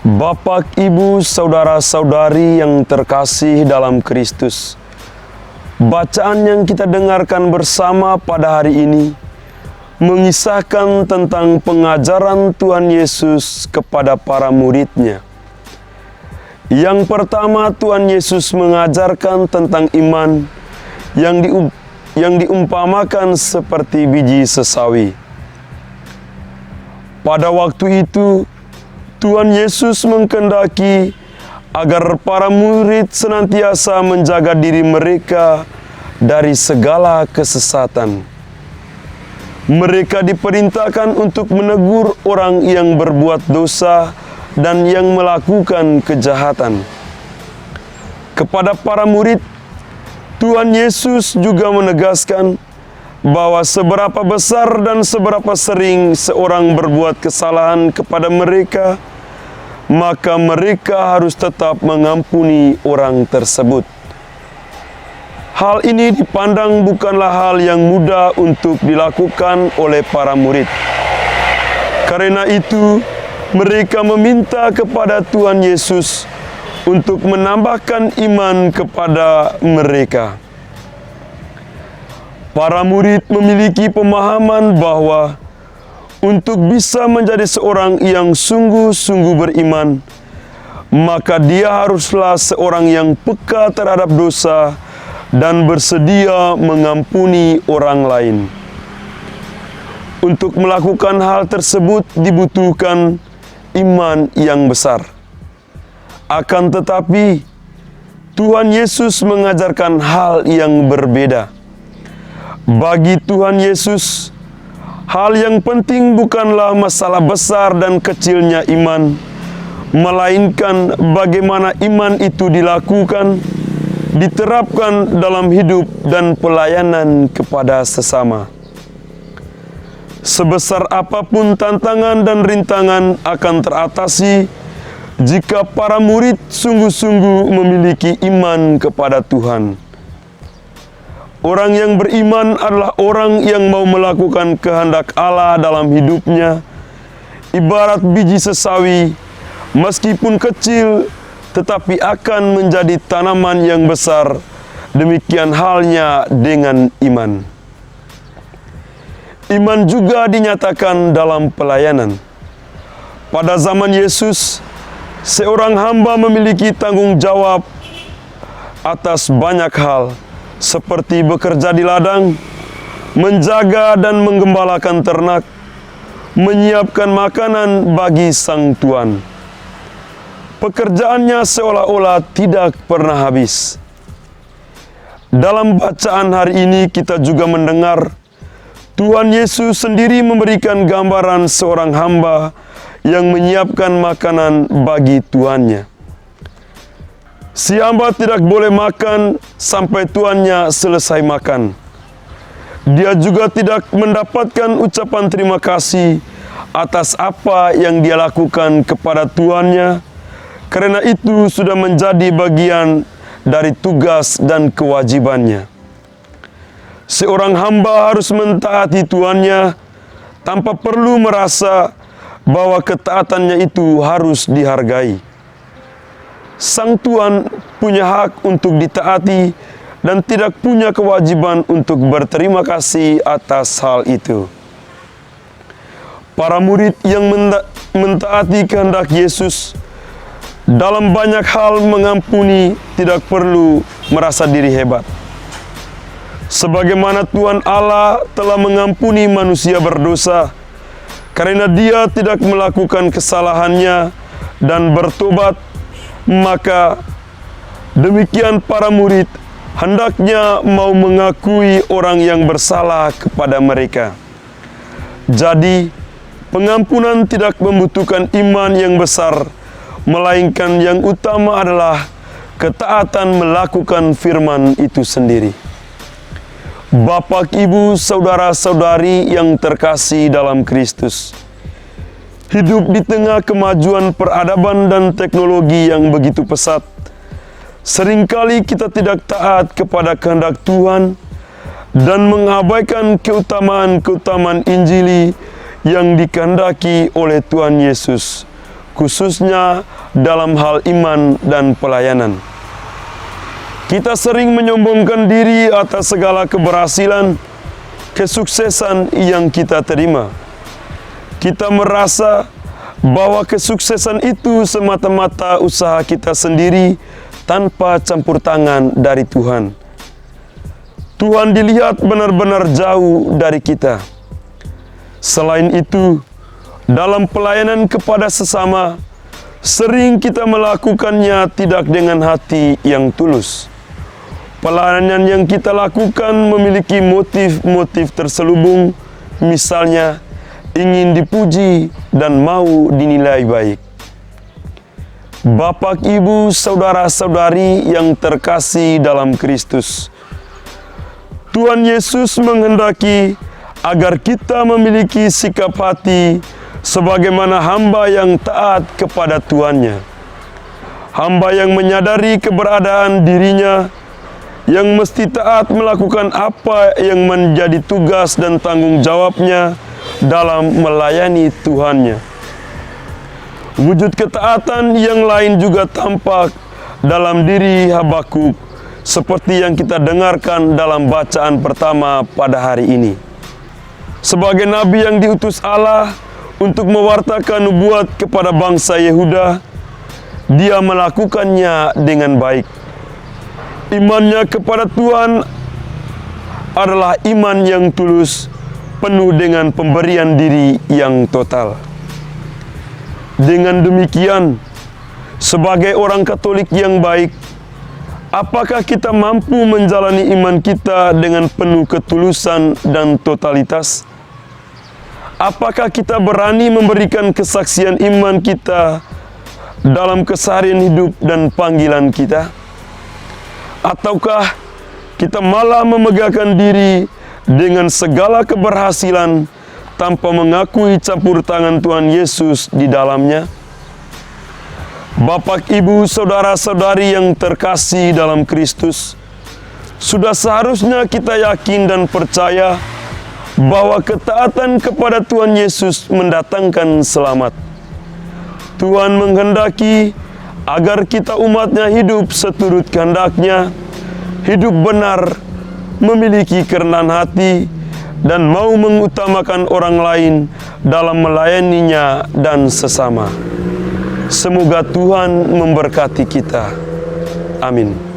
Bapak, Ibu, saudara-saudari yang terkasih dalam Kristus, bacaan yang kita dengarkan bersama pada hari ini mengisahkan tentang pengajaran Tuhan Yesus kepada para murid-Nya. Yang pertama, Tuhan Yesus mengajarkan tentang iman yang diumpamakan seperti biji sesawi. Pada waktu itu, Tuhan Yesus mengkehendaki agar para murid senantiasa menjaga diri mereka dari segala kesesatan. Mereka diperintahkan untuk menegur orang yang berbuat dosa dan yang melakukan kejahatan. Kepada para murid, Tuhan Yesus juga menegaskan bahwa seberapa besar dan seberapa sering seorang berbuat kesalahan kepada mereka, maka mereka harus tetap mengampuni orang tersebut. Hal ini dipandang bukanlah hal yang mudah untuk dilakukan oleh para murid. Karena itu, mereka meminta kepada Tuhan Yesus untuk menambahkan iman kepada mereka. Para murid memiliki pemahaman bahwa untuk bisa menjadi seorang yang sungguh-sungguh beriman, maka dia haruslah seorang yang peka terhadap dosa dan bersedia mengampuni orang lain. Untuk melakukan hal tersebut dibutuhkan iman yang besar. Akan tetapi, Tuhan Yesus mengajarkan hal yang berbeda. Bagi Tuhan Yesus, hal yang penting bukanlah masalah besar dan kecilnya iman, melainkan bagaimana iman itu dilakukan, diterapkan dalam hidup dan pelayanan kepada sesama. Sebesar apapun tantangan dan rintangan akan teratasi jika para murid sungguh-sungguh memiliki iman kepada Tuhan. Orang yang beriman adalah orang yang mau melakukan kehendak Allah dalam hidupnya. Ibarat biji sesawi, meskipun kecil, tetapi akan menjadi tanaman yang besar. Demikian halnya dengan iman. Iman juga dinyatakan dalam pelayanan. Pada zaman Yesus, seorang hamba memiliki tanggung jawab atas banyak hal, seperti bekerja di ladang, menjaga dan menggembalakan ternak, menyiapkan makanan bagi sang tuan. Pekerjaannya seolah-olah tidak pernah habis. Dalam bacaan hari ini kita juga mendengar Tuhan Yesus sendiri memberikan gambaran seorang hamba yang menyiapkan makanan bagi tuannya. Si hamba tidak boleh makan sampai tuannya selesai makan. Dia juga tidak mendapatkan ucapan terima kasih atas apa yang dia lakukan kepada tuannya, karena itu sudah menjadi bagian dari tugas dan kewajibannya. Seorang hamba harus mentaati tuannya tanpa perlu merasa bahwa ketaatannya itu harus dihargai. Sang tuan punya hak untuk ditaati dan tidak punya kewajiban untuk berterima kasih atas hal itu. Para murid yang mentaati kehendak Yesus dalam banyak hal mengampuni, tidak perlu merasa diri hebat. Sebagaimana Tuhan Allah telah mengampuni manusia berdosa, karena dia tidak melakukan kesalahannya dan bertobat, maka demikian para murid hendaknya mau mengakui orang yang bersalah kepada mereka. Jadi, pengampunan tidak membutuhkan iman yang besar, melainkan yang utama adalah ketaatan melakukan firman itu sendiri. Bapak, Ibu, saudara-saudari yang terkasih dalam Kristus, hidup di tengah kemajuan peradaban dan teknologi yang begitu pesat, seringkali kita tidak taat kepada kehendak Tuhan dan mengabaikan keutamaan-keutamaan Injili yang dikehendaki oleh Tuhan Yesus khususnya dalam hal iman dan pelayanan. Kita sering menyombongkan diri atas segala keberhasilan, kesuksesan yang kita terima. Kita merasa bahwa kesuksesan itu semata-mata usaha kita sendiri tanpa campur tangan dari Tuhan. Tuhan dilihat benar-benar jauh dari kita. Selain itu, dalam pelayanan kepada sesama, sering kita melakukannya tidak dengan hati yang tulus. Pelayanan yang kita lakukan memiliki motif-motif terselubung, misalnya ingin dipuji dan mau dinilai baik. Bapak, Ibu, saudara-saudari yang terkasih dalam Kristus, Tuhan Yesus menghendaki agar kita memiliki sikap hati sebagaimana hamba yang taat kepada Tuannya. Hamba yang menyadari keberadaan dirinya, yang mesti taat melakukan apa yang menjadi tugas dan tanggung jawabnya dalam melayani Tuhannya. Wujud ketaatan yang lain juga tampak dalam diri Habakuk, seperti yang kita dengarkan dalam bacaan pertama pada hari ini. Sebagai nabi yang diutus Allah untuk mewartakan nubuat kepada bangsa Yehuda, dia melakukannya dengan baik. Imannya kepada Tuhan adalah iman yang tulus, penuh dengan pemberian diri yang total. Dengan demikian, sebagai orang Katolik yang baik, apakah kita mampu menjalani iman kita dengan penuh ketulusan dan totalitas? Apakah kita berani memberikan kesaksian iman kita dalam keseharian hidup dan panggilan kita? Ataukah kita malah memegahkan diri dengan segala keberhasilan tanpa mengakui campur tangan Tuhan Yesus di dalamnya? Bapak, Ibu, saudara-saudari yang terkasih dalam Kristus, sudah seharusnya kita yakin dan percaya bahwa ketaatan kepada Tuhan Yesus mendatangkan selamat. Tuhan menghendaki agar kita umatnya hidup seturut kehendak-Nya, hidup benar, memiliki kerendahan hati, dan mau mengutamakan orang lain dalam melayaninya dan sesama. Semoga Tuhan memberkati kita. Amin.